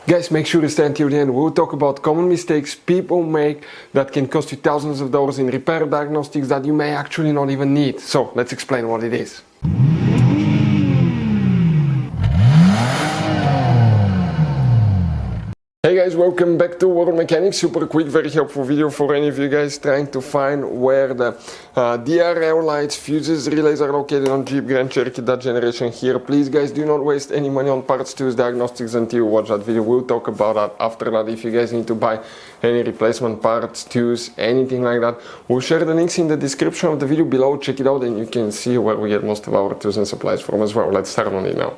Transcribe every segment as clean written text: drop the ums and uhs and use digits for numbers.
Guys, make sure to stay until the end. We'll talk about common mistakes people make that can cost you thousands of dollars in repair diagnostics that you may actually not even need. So let's explain what it is. Hey guys, welcome back to World Mechanics. Super quick, very helpful video for any of you guys trying to find where the DRL lights, fuses, relays are located on Jeep Grand Cherokee, that generation here. Please guys, do not waste any money on parts, tools, diagnostics until you watch that video. We'll talk about that after that. If you guys need to buy any replacement parts, tools, anything like that, we'll share the links in the description of the video below. Check it out and you can see where we get most of our tools and supplies from as well. Let's start on it now.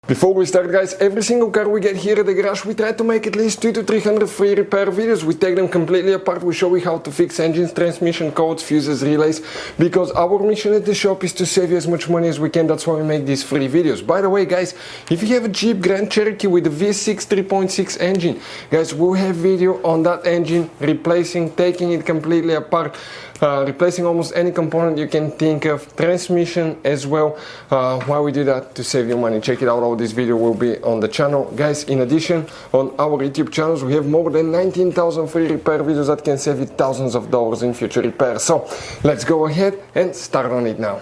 Before we start guys, every single car we get here at the garage, we try to make at least 200 to 300 free repair videos. We take them completely apart, we show you how to fix engines, transmission codes, fuses, relays, because our mission at the shop is to save you as much money as we can. That's why we make these free videos. By the way guys, if you have a Jeep Grand Cherokee with a V6 3.6 engine, guys, we'll have video on that engine, replacing, taking it completely apart, replacing almost any component you can think of, transmission as well. Why we do that? To save you money. Check it out, all this video will be on the channel. Guys, in addition, on our YouTube channels we have more than 19,000 free repair videos that can save you thousands of dollars in future repairs. So let's go ahead and start on it now.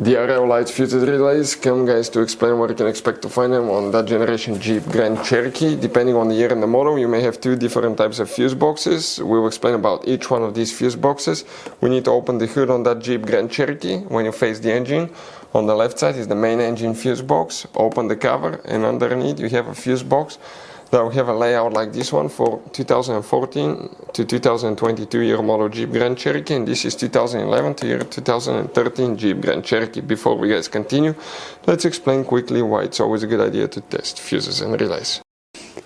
DRL lights, fuses, relays come guys to explain what you can expect to find them on that generation Jeep Grand Cherokee. Depending on the year and the model, you may have two different types of fuse boxes. We will explain about each one of these fuse boxes. We need to open the hood on that Jeep Grand Cherokee. When you face the engine, on the left side is the main engine fuse box. Open the cover and underneath you have a fuse box that will have a layout like this one for 2014 to 2022 year model Jeep Grand Cherokee, and this is 2011 to year 2013 Jeep Grand Cherokee. Before we guys continue, let's explain quickly why it's always a good idea to test fuses and relays.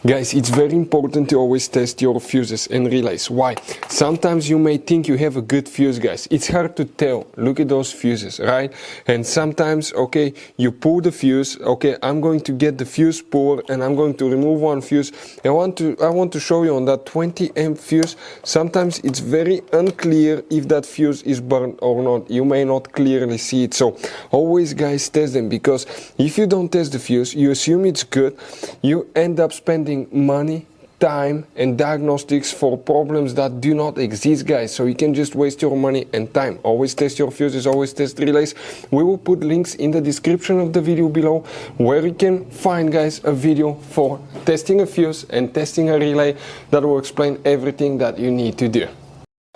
Guys, it's very important to always test your fuses and relays. Why? Sometimes you may think you have a good fuse, guys. It's hard to tell. Look at those fuses, right? And sometimes, okay, you pull the fuse. Okay, I'm going to get the fuse puller and I'm going to remove one fuse. I want to show you on that 20 amp fuse. Sometimes it's very unclear if that fuse is burned or not. You may not clearly see it. So always, guys, test them, because if you don't test the fuse, you assume it's good. You end up spending money, time and diagnostics for problems that do not exist, guys. So you can just waste your money and time. Always test your fuses, always test relays. We will put links in the description of the video below where you can find, guys, a video for testing a fuse and testing a relay that will explain everything that you need to do.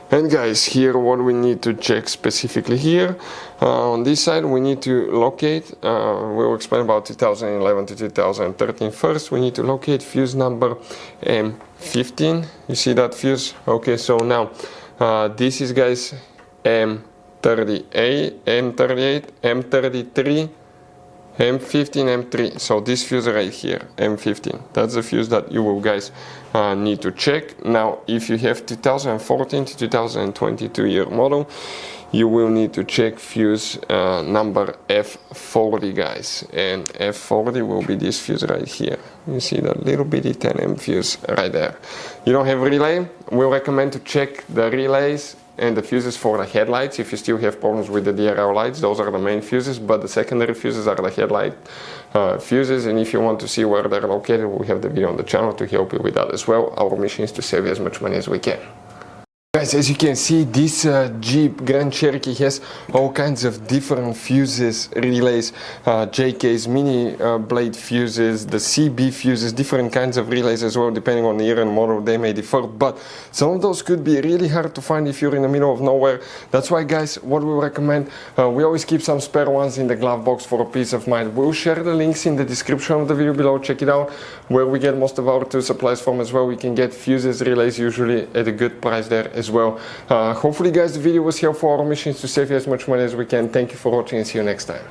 And guys, here what we need to check specifically here, on this side we need to locate, we'll explain about 2011 to 2013 first. We need to locate fuse number M15. You see that fuse? Okay, so now this is, guys, M38, M38, M33, M15, M3. So this fuse right here, M15, that's the fuse that you will, guys, need to check. Now if you have 2014 to 2022 year model, you will need to check fuse number F40, guys, and F40 will be this fuse right here. You see that little bitty 10 fuse right there. You don't have relay, we recommend to check the relays and the fuses for the headlights. If you still have problems with the DRL lights, those are the main fuses, but the secondary fuses are the headlight fuses. And if you want to see where they're located, we have the video on the channel to help you with that as well. Our mission is to save you as much money as we can. Guys, as you can see, this Jeep Grand Cherokee has all kinds of different fuses, relays, JKs, mini blade fuses, the CB fuses, different kinds of relays as well. Depending on the year and model, they may differ, but some of those could be really hard to find if you're in the middle of nowhere. That's why, guys, what we recommend, we always keep some spare ones in the glove box for a peace of mind. We'll share the links in the description of the video below. Check it out, where we get most of our tool supplies from as well. We can get fuses, relays usually at a good price there as well. Hopefully, guys, the video was helpful. Our mission is to save you as much money as we can. Thank you for watching and see you next time.